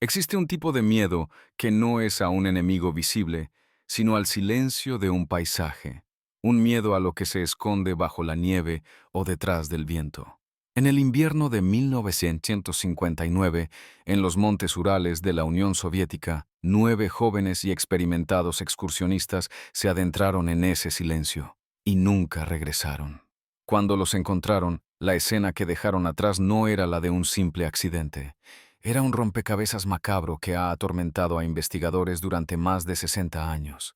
Existe un tipo de miedo que no es a un enemigo visible, sino al silencio de un paisaje, un miedo a lo que se esconde bajo la nieve o detrás del viento. En el invierno de 1959, en los montes Urales de la Unión Soviética, 9 jóvenes y experimentados excursionistas se adentraron en ese silencio y nunca regresaron. Cuando los encontraron, la escena que dejaron atrás no era la de un simple accidente. Era un rompecabezas macabro que ha atormentado a investigadores durante más de 60 años.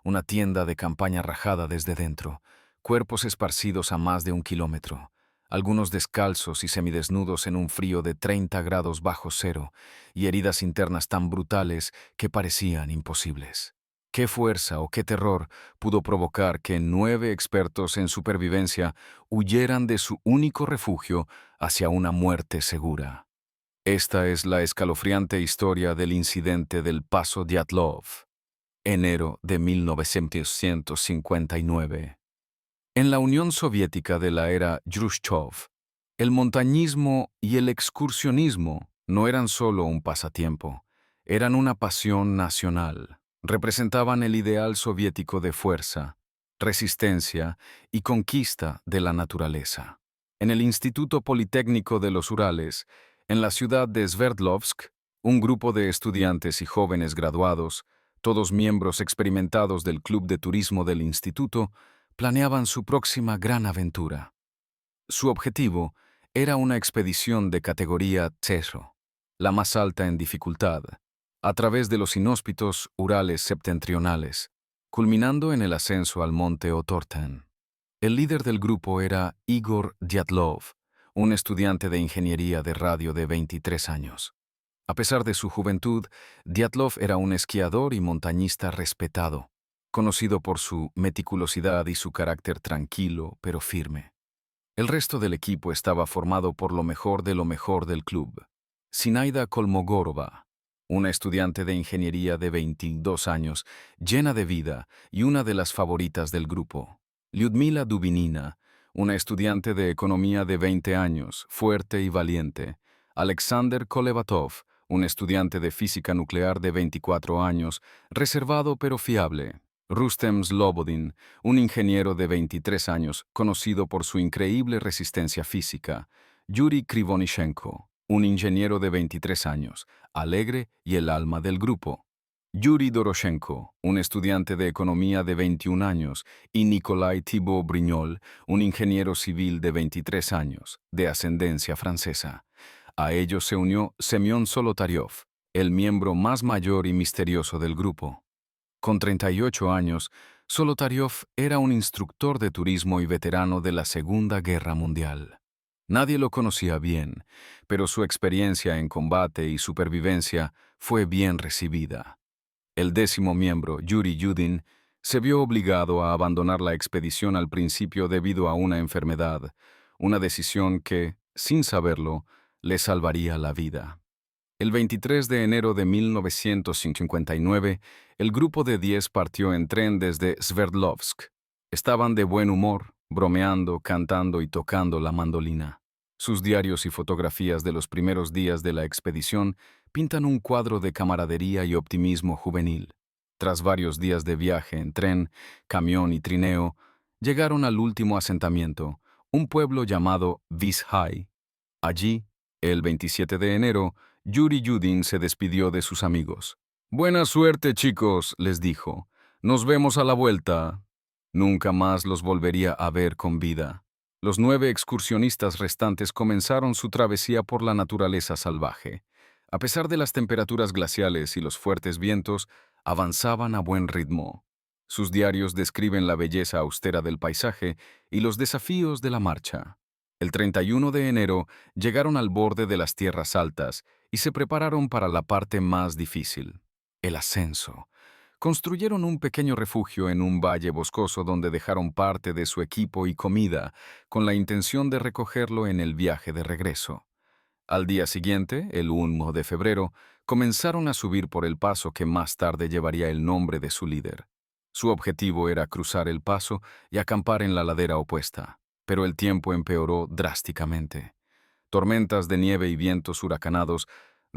Una tienda de campaña rajada desde dentro, cuerpos esparcidos a más de 1 kilómetro, algunos descalzos y semidesnudos en un frío de 30 grados bajo cero, y heridas internas tan brutales que parecían imposibles. ¿Qué fuerza o qué terror pudo provocar que 9 expertos en supervivencia huyeran de su único refugio hacia una muerte segura? Esta es la escalofriante historia del incidente del Paso Dyatlov, enero de 1959. En la Unión Soviética de la era Khrushchev, el montañismo y el excursionismo no eran solo un pasatiempo, eran una pasión nacional. Representaban el ideal soviético de fuerza, resistencia y conquista de la naturaleza. En el Instituto Politécnico de los Urales, en la ciudad de Sverdlovsk, un grupo de estudiantes y jóvenes graduados, todos miembros experimentados del club de turismo del instituto, planeaban su próxima gran aventura. Su objetivo era una expedición de categoría Tezro, la más alta en dificultad, a través de los inhóspitos Urales septentrionales, culminando en el ascenso al monte Otorten. El líder del grupo era Igor Dyatlov, un estudiante de ingeniería de radio de 23 años. A pesar de su juventud, Dyatlov era un esquiador y montañista respetado, conocido por su meticulosidad y su carácter tranquilo pero firme. El resto del equipo estaba formado por lo mejor de lo mejor del club. Zinaida Kolmogorova, una estudiante de ingeniería de 22 años, llena de vida y una de las favoritas del grupo. Lyudmila Dubinina, una estudiante de economía de 20 años, fuerte y valiente. Alexander Kolevatov, un estudiante de física nuclear de 24 años, reservado pero fiable. Rustem Slobodin, un ingeniero de 23 años, conocido por su increíble resistencia física. Yuri Krivonishenko, un ingeniero de 23 años, alegre y el alma del grupo. Yuri Doroshenko, un estudiante de economía de 21 años, y Nikolai Thibault-Brignol, un ingeniero civil de 23 años, de ascendencia francesa. A ellos se unió Semyon Solotaryov, el miembro más mayor y misterioso del grupo. Con 38 años, Solotaryov era un instructor de turismo y veterano de la Segunda Guerra Mundial. Nadie lo conocía bien, pero su experiencia en combate y supervivencia fue bien recibida. El 10º miembro, Yuri Yudin, se vio obligado a abandonar la expedición al principio debido a una enfermedad, una decisión que, sin saberlo, le salvaría la vida. El 23 de enero de 1959, el grupo de 10 partió en tren desde Sverdlovsk. Estaban de buen humor, bromeando, cantando y tocando la mandolina. Sus diarios y fotografías de los primeros días de la expedición pintan un cuadro de camaradería y optimismo juvenil. Tras varios días de viaje en tren, camión y trineo, llegaron al último asentamiento, un pueblo llamado Vizhai. Allí, el 27 de enero, Yuri Yudin se despidió de sus amigos. «Buena suerte, chicos», les dijo. «Nos vemos a la vuelta». Nunca más los volvería a ver con vida. Los 9 excursionistas restantes comenzaron su travesía por la naturaleza salvaje. A pesar de las temperaturas glaciales y los fuertes vientos, avanzaban a buen ritmo. Sus diarios describen la belleza austera del paisaje y los desafíos de la marcha. El 31 de enero llegaron al borde de las tierras altas y se prepararon para la parte más difícil, el ascenso. Construyeron un pequeño refugio en un valle boscoso donde dejaron parte de su equipo y comida, con la intención de recogerlo en el viaje de regreso. Al día siguiente, el 1 de febrero, comenzaron a subir por el paso que más tarde llevaría el nombre de su líder. Su objetivo era cruzar el paso y acampar en la ladera opuesta, pero el tiempo empeoró drásticamente. Tormentas de nieve y vientos huracanados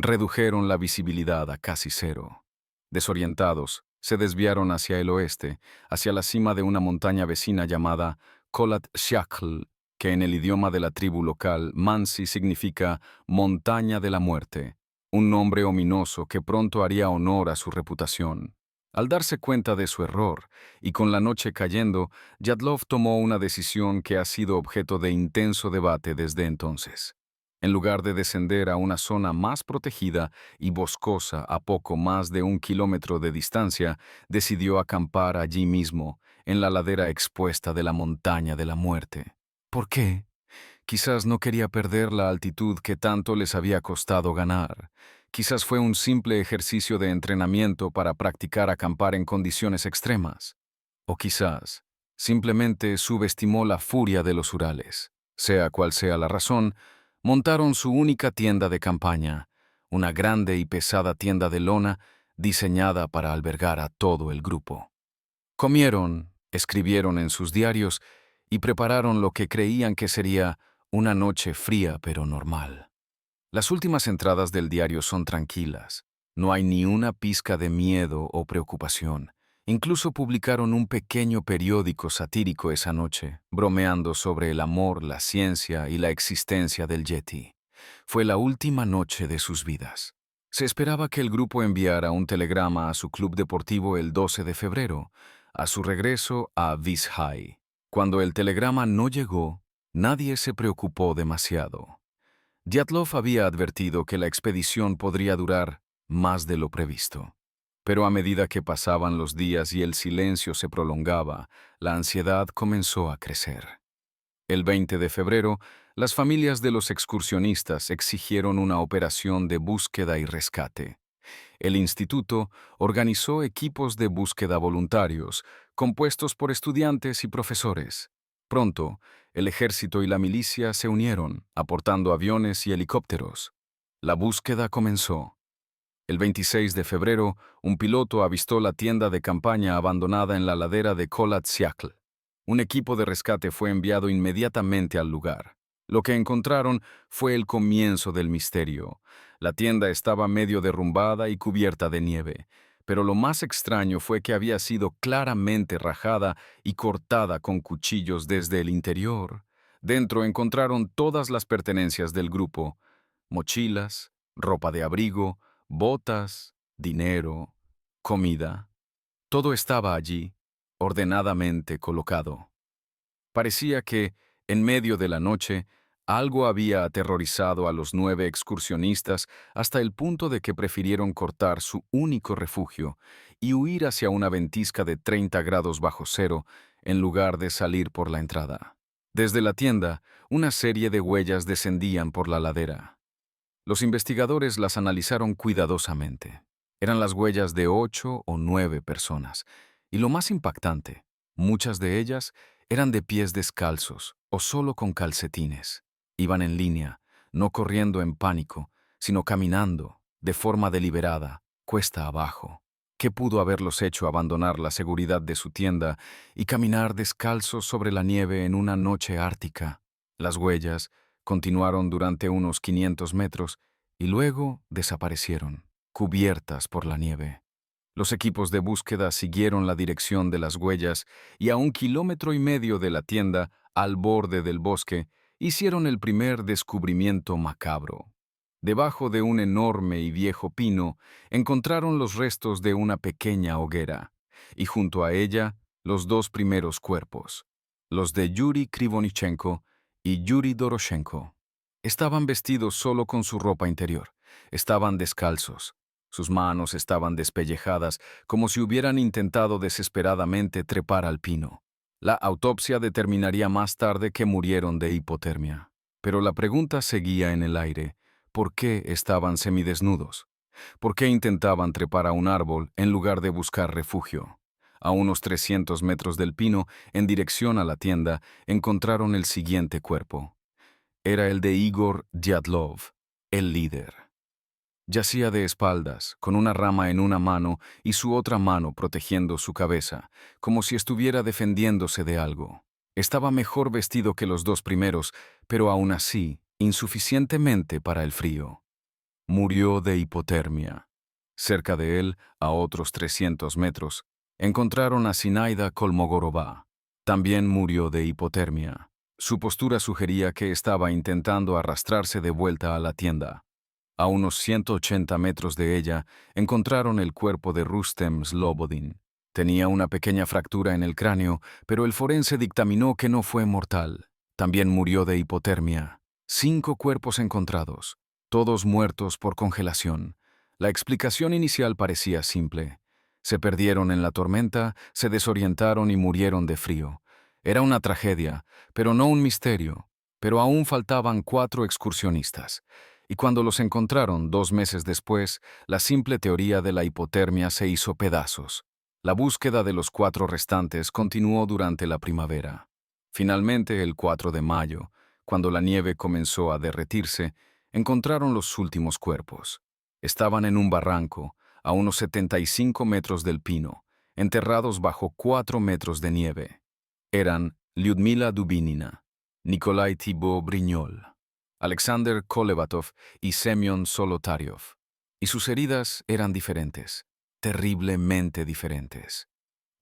redujeron la visibilidad a casi cero. Desorientados, se desviaron hacia el oeste, hacia la cima de una montaña vecina llamada Kholat Syakhl, que en el idioma de la tribu local Mansi significa montaña de la muerte, un nombre ominoso que pronto haría honor a su reputación. Al darse cuenta de su error, y con la noche cayendo, Dyatlov tomó una decisión que ha sido objeto de intenso debate desde entonces. En lugar de descender a una zona más protegida y boscosa a poco más de 1 kilómetro de distancia, decidió acampar allí mismo, en la ladera expuesta de la montaña de la muerte. ¿Por qué? Quizás no quería perder la altitud que tanto les había costado ganar. Quizás fue un simple ejercicio de entrenamiento para practicar acampar en condiciones extremas. O quizás simplemente subestimó la furia de los Urales. Sea cual sea la razón, montaron su única tienda de campaña, una grande y pesada tienda de lona diseñada para albergar a todo el grupo. Comieron, escribieron en sus diarios y prepararon lo que creían que sería una noche fría pero normal. Las últimas entradas del diario son tranquilas. No hay ni una pizca de miedo o preocupación. Incluso publicaron un pequeño periódico satírico esa noche, bromeando sobre el amor, la ciencia y la existencia del Yeti. Fue la última noche de sus vidas. Se esperaba que el grupo enviara un telegrama a su club deportivo el 12 de febrero, a su regreso a Vizhai. Cuando el telegrama no llegó, nadie se preocupó demasiado. Dyatlov había advertido que la expedición podría durar más de lo previsto. Pero a medida que pasaban los días y el silencio se prolongaba, la ansiedad comenzó a crecer. El 20 de febrero, las familias de los excursionistas exigieron una operación de búsqueda y rescate. El instituto organizó equipos de búsqueda voluntarios, compuestos por estudiantes y profesores. Pronto, el ejército y la milicia se unieron, aportando aviones y helicópteros. La búsqueda comenzó. El 26 de febrero, un piloto avistó la tienda de campaña abandonada en la ladera de Kholat Syakhl. Un equipo de rescate fue enviado inmediatamente al lugar. Lo que encontraron fue el comienzo del misterio. La tienda estaba medio derrumbada y cubierta de nieve, pero lo más extraño fue que había sido claramente rajada y cortada con cuchillos desde el interior. Dentro encontraron todas las pertenencias del grupo: mochilas, ropa de abrigo, botas, dinero, comida. Todo estaba allí, ordenadamente colocado. Parecía que, en medio de la noche, algo había aterrorizado a los 9 excursionistas hasta el punto de que prefirieron cortar su único refugio y huir hacia una ventisca de 30 grados bajo cero en lugar de salir por la entrada. Desde la tienda, una serie de huellas descendían por la ladera. Los investigadores las analizaron cuidadosamente. Eran las huellas de 8 o 9 personas. Y lo más impactante, muchas de ellas eran de pies descalzos o solo con calcetines. Iban en línea, no corriendo en pánico, sino caminando, de forma deliberada, cuesta abajo. ¿Qué pudo haberlos hecho abandonar la seguridad de su tienda y caminar descalzos sobre la nieve en una noche ártica? Las huellas continuaron durante unos 500 metros y luego desaparecieron, cubiertas por la nieve. Los equipos de búsqueda siguieron la dirección de las huellas y a 1,5 kilómetros de la tienda, al borde del bosque, hicieron el primer descubrimiento macabro. Debajo de un enorme y viejo pino encontraron los restos de una pequeña hoguera, y junto a ella los 2 primeros cuerpos, los de Yuri Krivonichenko y Yuri Doroshenko. Estaban vestidos solo con su ropa interior, estaban descalzos. Sus manos estaban despellejadas, como si hubieran intentado desesperadamente trepar al pino. La autopsia determinaría más tarde que murieron de hipotermia. Pero la pregunta seguía en el aire: ¿por qué estaban semidesnudos? ¿Por qué intentaban trepar a un árbol en lugar de buscar refugio? A unos 300 metros del pino, en dirección a la tienda, encontraron el siguiente cuerpo. Era el de Igor Dyatlov, el líder. Yacía de espaldas, con una rama en una mano y su otra mano protegiendo su cabeza, como si estuviera defendiéndose de algo. Estaba mejor vestido que los 2 primeros, pero aún así, insuficientemente para el frío. murió de hipotermia. Cerca de él, a otros 300 metros, encontraron a Zinaida Kolmogorová. También murió de hipotermia. Su postura sugería que estaba intentando arrastrarse de vuelta a la tienda. A unos 180 metros de ella, encontraron el cuerpo de Rustem Slobodin. Tenía una pequeña fractura en el cráneo, pero el forense dictaminó que no fue mortal. También murió de hipotermia. 5 cuerpos encontrados, todos muertos por congelación. La explicación inicial parecía simple. Se perdieron en la tormenta, se desorientaron y murieron de frío. Era una tragedia, pero no un misterio. Pero aún faltaban 4 excursionistas. Y cuando los encontraron 2 meses después, la simple teoría de la hipotermia se hizo pedazos. La búsqueda de los 4 restantes continuó durante la primavera. Finalmente, el 4 de mayo, cuando la nieve comenzó a derretirse, encontraron los últimos cuerpos. Estaban en un barranco, a unos 75 metros del pino, enterrados bajo 4 metros de nieve. Eran Lyudmila Dubinina, Nikolai Thibault Brignol, Alexander Kolevatov y Semyon Solotaryov. Y sus heridas eran diferentes, terriblemente diferentes.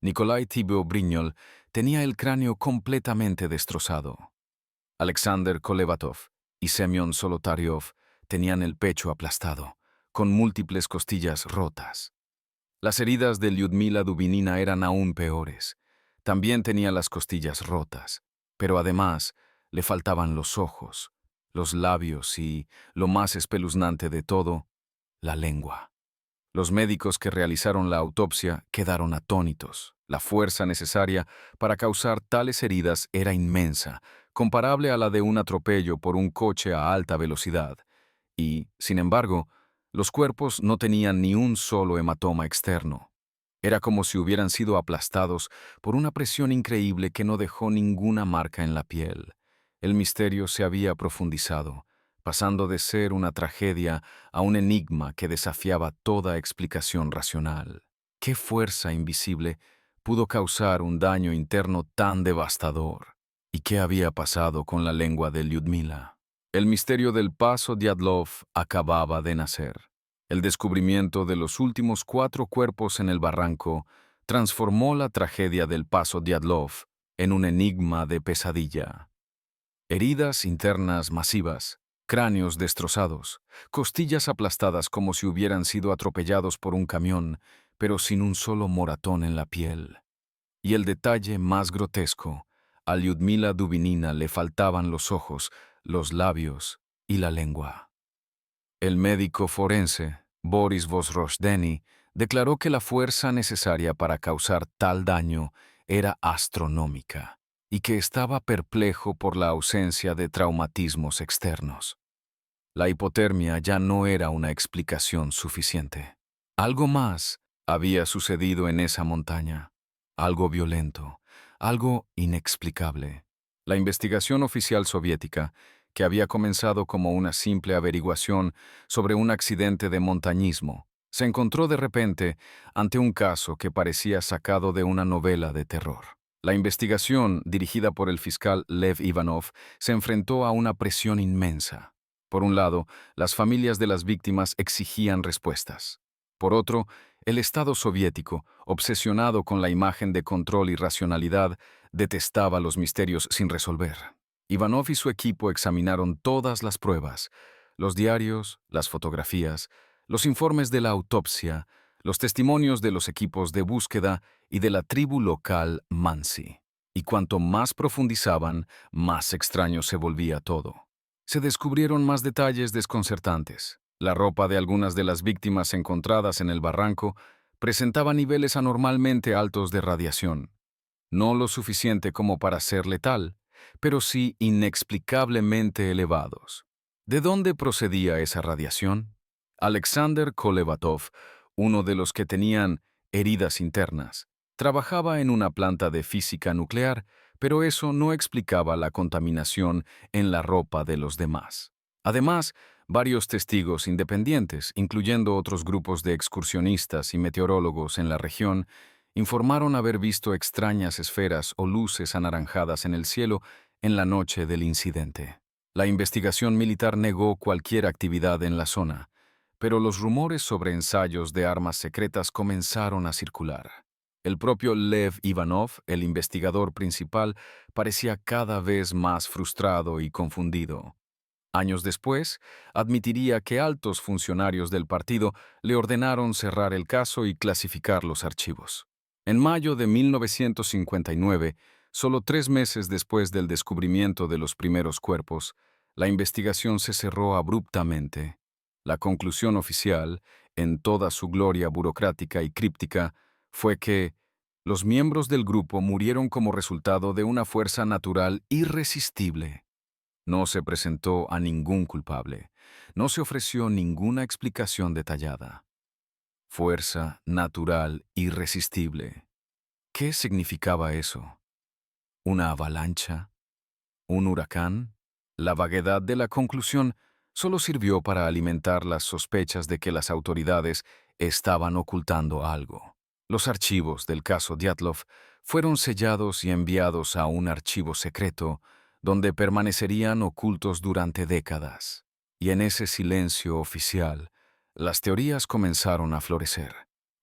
Nikolai Thibault Brignol tenía el cráneo completamente destrozado. Alexander Kolevatov y Semyon Solotaryov tenían el pecho aplastado, con múltiples costillas rotas. Las heridas de Lyudmila Dubinina eran aún peores. También tenía las costillas rotas, pero además le faltaban los ojos, los labios y, lo más espeluznante de todo, la lengua. Los médicos que realizaron la autopsia quedaron atónitos. La fuerza necesaria para causar tales heridas era inmensa, comparable a la de un atropello por un coche a alta velocidad. Y, sin embargo, los cuerpos no tenían ni un solo hematoma externo. Era como si hubieran sido aplastados por una presión increíble que no dejó ninguna marca en la piel. El misterio se había profundizado, pasando de ser una tragedia a un enigma que desafiaba toda explicación racional. ¿Qué fuerza invisible pudo causar un daño interno tan devastador? ¿Y qué había pasado con la lengua de Lyudmila? El misterio del Paso Diatlov acababa de nacer. El descubrimiento de los últimos 4 cuerpos en el barranco transformó la tragedia del Paso Diatlov en un enigma de pesadilla. Heridas internas masivas, cráneos destrozados, costillas aplastadas como si hubieran sido atropellados por un camión, pero sin un solo moratón en la piel. Y el detalle más grotesco, a Lyudmila Dubinina le faltaban los ojos, los labios y la lengua. El médico forense, Boris Vozrozhdeny, declaró que la fuerza necesaria para causar tal daño era astronómica y que estaba perplejo por la ausencia de traumatismos externos. La hipotermia ya no era una explicación suficiente. Algo más había sucedido en esa montaña, algo violento, algo inexplicable. La investigación oficial soviética, que había comenzado como una simple averiguación sobre un accidente de montañismo, se encontró de repente ante un caso que parecía sacado de una novela de terror. La investigación, dirigida por el fiscal Lev Ivanov, se enfrentó a una presión inmensa. Por un lado, las familias de las víctimas exigían respuestas. Por otro, el Estado soviético, obsesionado con la imagen de control y racionalidad, detestaba los misterios sin resolver. Ivanov y su equipo examinaron todas las pruebas, los diarios, las fotografías, los informes de la autopsia, los testimonios de los equipos de búsqueda y de la tribu local Mansi. Y cuanto más profundizaban, más extraño se volvía todo. Se descubrieron más detalles desconcertantes. La ropa de algunas de las víctimas encontradas en el barranco presentaba niveles anormalmente altos de radiación. No lo suficiente como para ser letal, pero sí inexplicablemente elevados. ¿De dónde procedía esa radiación? Alexander Kolevatov, uno de los que tenían heridas internas, trabajaba en una planta de física nuclear, pero eso no explicaba la contaminación en la ropa de los demás. Además, varios testigos independientes, incluyendo otros grupos de excursionistas y meteorólogos en la región, informaron haber visto extrañas esferas o luces anaranjadas en el cielo en la noche del incidente. La investigación militar negó cualquier actividad en la zona. Pero los rumores sobre ensayos de armas secretas comenzaron a circular. El propio Lev Ivanov, el investigador principal, parecía cada vez más frustrado y confundido. Años después, admitiría que altos funcionarios del partido le ordenaron cerrar el caso y clasificar los archivos. En mayo de 1959, solo 3 meses después del descubrimiento de los primeros cuerpos, la investigación se cerró abruptamente. La conclusión oficial, en toda su gloria burocrática y críptica, fue que los miembros del grupo murieron como resultado de una fuerza natural irresistible. No se presentó a ningún culpable. No se ofreció ninguna explicación detallada. Fuerza natural irresistible. ¿Qué significaba eso? ¿Una avalancha? ¿Un huracán? La vaguedad de la conclusión solo sirvió para alimentar las sospechas de que las autoridades estaban ocultando algo. Los archivos del caso Dyatlov fueron sellados y enviados a un archivo secreto donde permanecerían ocultos durante décadas. Y en ese silencio oficial, las teorías comenzaron a florecer,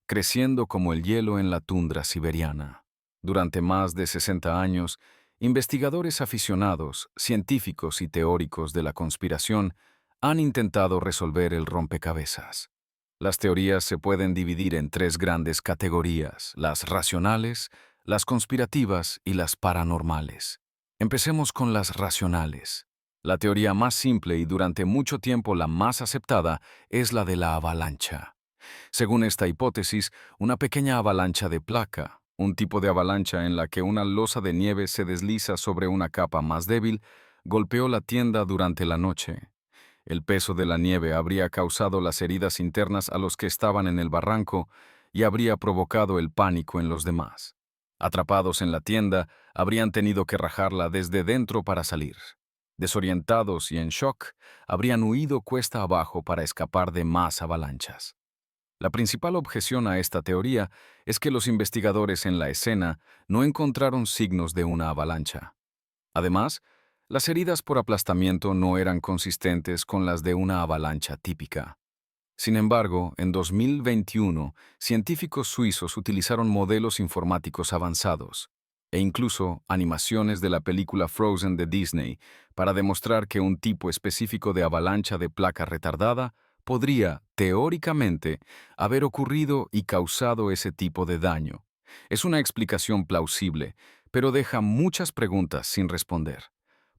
creciendo como el hielo en la tundra siberiana. Durante más de 60 años, investigadores aficionados, científicos y teóricos de la conspiración han intentado resolver el rompecabezas. Las teorías se pueden dividir en 3 grandes categorías: las racionales, las conspirativas y las paranormales. Empecemos con las racionales. La teoría más simple y durante mucho tiempo la más aceptada es la de la avalancha. Según esta hipótesis, una pequeña avalancha de placa, un tipo de avalancha en la que una losa de nieve se desliza sobre una capa más débil, golpeó la tienda durante la noche. El peso de la nieve habría causado las heridas internas a los que estaban en el barranco y habría provocado el pánico en los demás. Atrapados en la tienda, habrían tenido que rajarla desde dentro para salir. Desorientados y en shock, habrían huido cuesta abajo para escapar de más avalanchas. La principal objeción a esta teoría es que los investigadores en la escena no encontraron signos de una avalancha. Además, las heridas por aplastamiento no eran consistentes con las de una avalancha típica. Sin embargo, en 2021, científicos suizos utilizaron modelos informáticos avanzados e incluso animaciones de la película Frozen de Disney para demostrar que un tipo específico de avalancha de placa retardada podría, teóricamente, haber ocurrido y causado ese tipo de daño. Es una explicación plausible, pero deja muchas preguntas sin responder.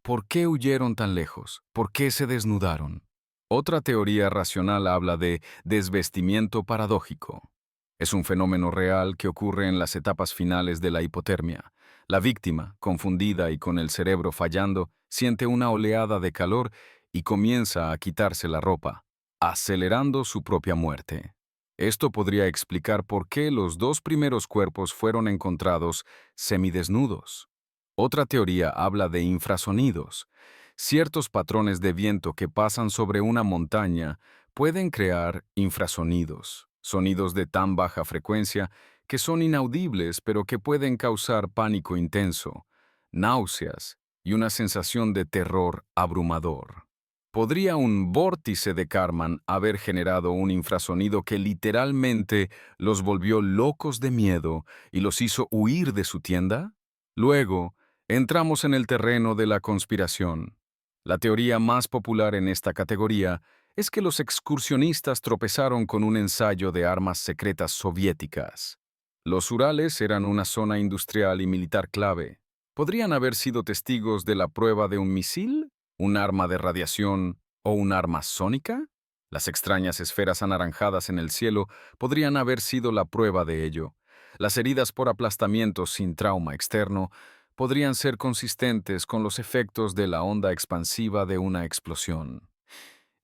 ¿Por qué huyeron tan lejos? ¿Por qué se desnudaron? Otra teoría racional habla de desvestimiento paradójico. Es un fenómeno real que ocurre en las etapas finales de la hipotermia. La víctima, confundida y con el cerebro fallando, siente una oleada de calor y comienza a quitarse la ropa, acelerando su propia muerte. Esto podría explicar por qué los 2 primeros cuerpos fueron encontrados semidesnudos. Otra teoría habla de infrasonidos. Ciertos patrones de viento que pasan sobre una montaña pueden crear infrasonidos, sonidos de tan baja frecuencia que son inaudibles pero que pueden causar pánico intenso, náuseas y una sensación de terror abrumador. ¿Podría un vórtice de Kármán haber generado un infrasonido que literalmente los volvió locos de miedo y los hizo huir de su tienda? Luego, entramos en el terreno de la conspiración. La teoría más popular en esta categoría es que los excursionistas tropezaron con un ensayo de armas secretas soviéticas. Los Urales eran una zona industrial y militar clave. ¿Podrían haber sido testigos de la prueba de un misil, un arma de radiación o un arma sónica? Las extrañas esferas anaranjadas en el cielo podrían haber sido la prueba de ello. Las heridas por aplastamiento sin trauma externo podrían ser consistentes con los efectos de la onda expansiva de una explosión.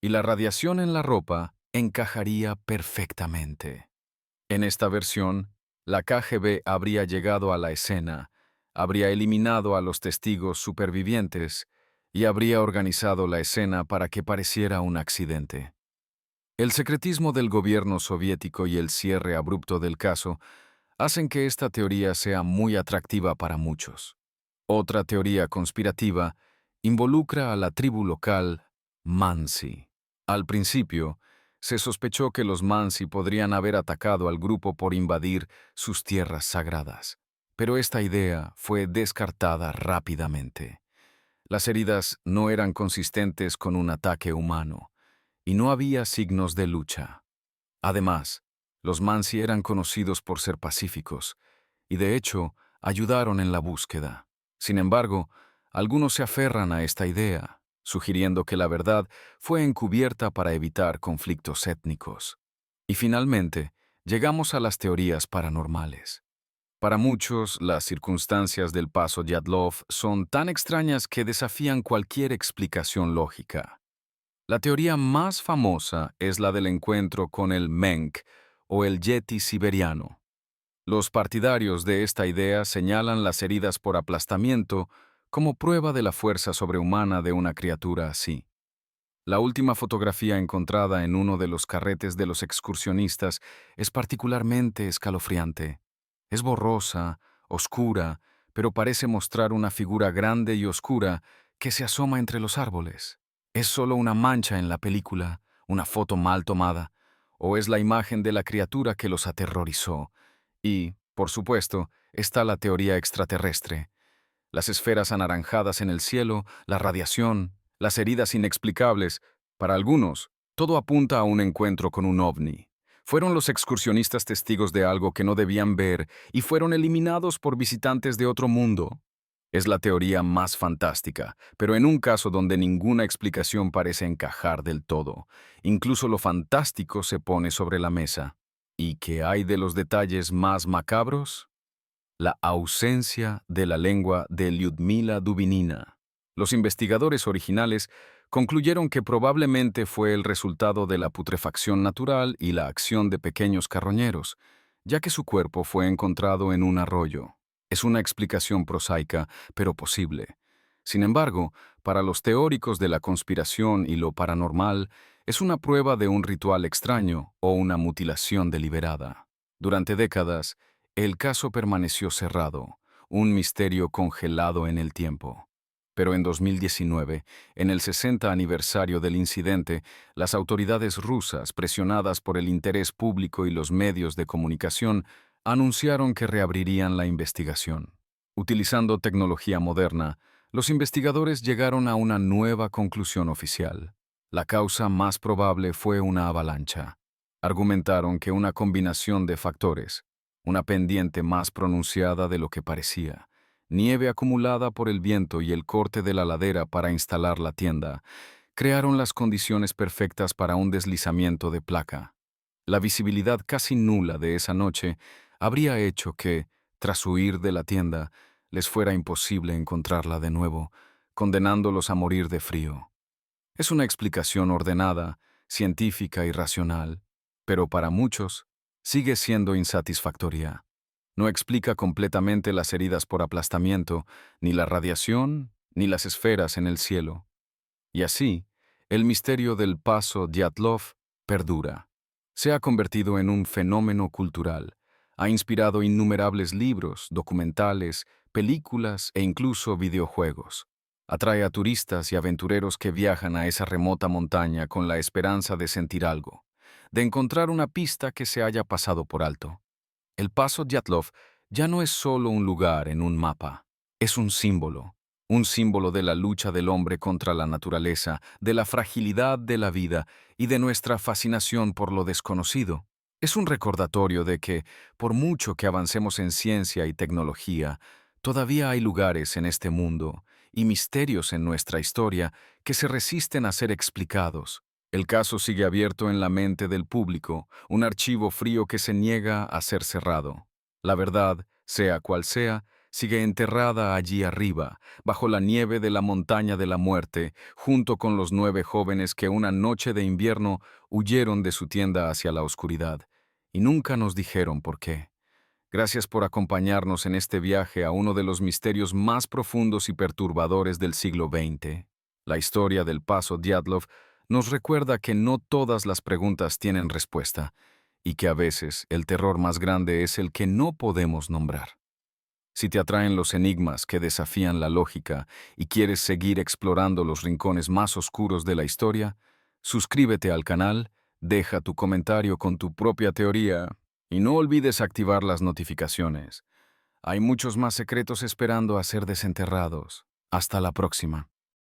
Y la radiación en la ropa encajaría perfectamente. En esta versión, la KGB habría llegado a la escena, habría eliminado a los testigos supervivientes y habría organizado la escena para que pareciera un accidente. El secretismo del gobierno soviético y el cierre abrupto del caso hacen que esta teoría sea muy atractiva para muchos. Otra teoría conspirativa involucra a la tribu local Mansi. Al principio, Se sospechó que los Mansi podrían haber atacado al grupo por invadir sus tierras sagradas, pero esta idea fue descartada rápidamente. Las heridas no eran consistentes con un ataque humano, y no había signos de lucha. Además, los Mansi eran conocidos por ser pacíficos, y de hecho ayudaron en la búsqueda. Sin embargo, algunos se aferran a esta idea, sugiriendo que la verdad fue encubierta para evitar conflictos étnicos. Y finalmente, llegamos a las teorías paranormales. Para muchos, las circunstancias del paso Dyatlov son tan extrañas que desafían cualquier explicación lógica. La teoría más famosa es la del encuentro con el Menk o el Yeti siberiano. Los partidarios de esta idea señalan las heridas por aplastamiento como prueba de la fuerza sobrehumana de una criatura así. La última fotografía encontrada en uno de los carretes de los excursionistas es particularmente escalofriante. Es borrosa, oscura, pero parece mostrar una figura grande y oscura que se asoma entre los árboles. ¿Es solo una mancha en la película, una foto mal tomada, o es la imagen de la criatura que los aterrorizó? Y, por supuesto, está la teoría extraterrestre. Las esferas anaranjadas en el cielo, la radiación, las heridas inexplicables. Para algunos, todo apunta a un encuentro con un ovni. Fueron los excursionistas testigos de algo que no debían ver y fueron eliminados por visitantes de otro mundo. Es la teoría más fantástica, pero en un caso donde ninguna explicación parece encajar del todo. Incluso lo fantástico se pone sobre la mesa. ¿Y qué hay de los detalles más macabros? La ausencia de la lengua de Lyudmila Dubinina. Los investigadores originales concluyeron que probablemente fue el resultado de la putrefacción natural y la acción de pequeños carroñeros, ya que su cuerpo fue encontrado en un arroyo. Es una explicación prosaica, pero posible. Sin embargo, para los teóricos de la conspiración y lo paranormal, es una prueba de un ritual extraño o una mutilación deliberada. Durante décadas, el caso permaneció cerrado, un misterio congelado en el tiempo. Pero en 2019, en el 60 aniversario del incidente, las autoridades rusas, presionadas por el interés público y los medios de comunicación, anunciaron que reabrirían la investigación. Utilizando tecnología moderna, los investigadores llegaron a una nueva conclusión oficial. La causa más probable fue una avalancha. Argumentaron que una combinación de factores, una pendiente más pronunciada de lo que parecía, nieve acumulada por el viento y el corte de la ladera para instalar la tienda, crearon las condiciones perfectas para un deslizamiento de placa. La visibilidad casi nula de esa noche habría hecho que, tras huir de la tienda, les fuera imposible encontrarla de nuevo, condenándolos a morir de frío. Es una explicación ordenada, científica y racional, pero para muchos sigue siendo insatisfactoria. No explica completamente las heridas por aplastamiento, ni la radiación, ni las esferas en el cielo. Y así, el misterio del paso Dyatlov perdura. Se ha convertido en un fenómeno cultural. Ha inspirado innumerables libros, documentales, películas e incluso videojuegos. Atrae a turistas y aventureros que viajan a esa remota montaña con la esperanza de sentir algo, de encontrar una pista que se haya pasado por alto. El paso Dyatlov ya no es solo un lugar en un mapa, es un símbolo de la lucha del hombre contra la naturaleza, de la fragilidad de la vida y de nuestra fascinación por lo desconocido. Es un recordatorio de que, por mucho que avancemos en ciencia y tecnología, todavía hay lugares en este mundo y misterios en nuestra historia que se resisten a ser explicados. El caso sigue abierto en la mente del público, un archivo frío que se niega a ser cerrado. La verdad, sea cual sea, sigue enterrada allí arriba, bajo la nieve de la montaña de la muerte, junto con los 9 jóvenes que una noche de invierno huyeron de su tienda hacia la oscuridad, y nunca nos dijeron por qué. Gracias por acompañarnos en este viaje a uno de los misterios más profundos y perturbadores del siglo XX. La historia del paso Dyatlov nos recuerda que no todas las preguntas tienen respuesta y que a veces el terror más grande es el que no podemos nombrar. Si te atraen los enigmas que desafían la lógica y quieres seguir explorando los rincones más oscuros de la historia, suscríbete al canal, Deja tu comentario con tu propia teoría y no olvides activar las notificaciones. Hay muchos más secretos esperando a ser desenterrados. Hasta la próxima.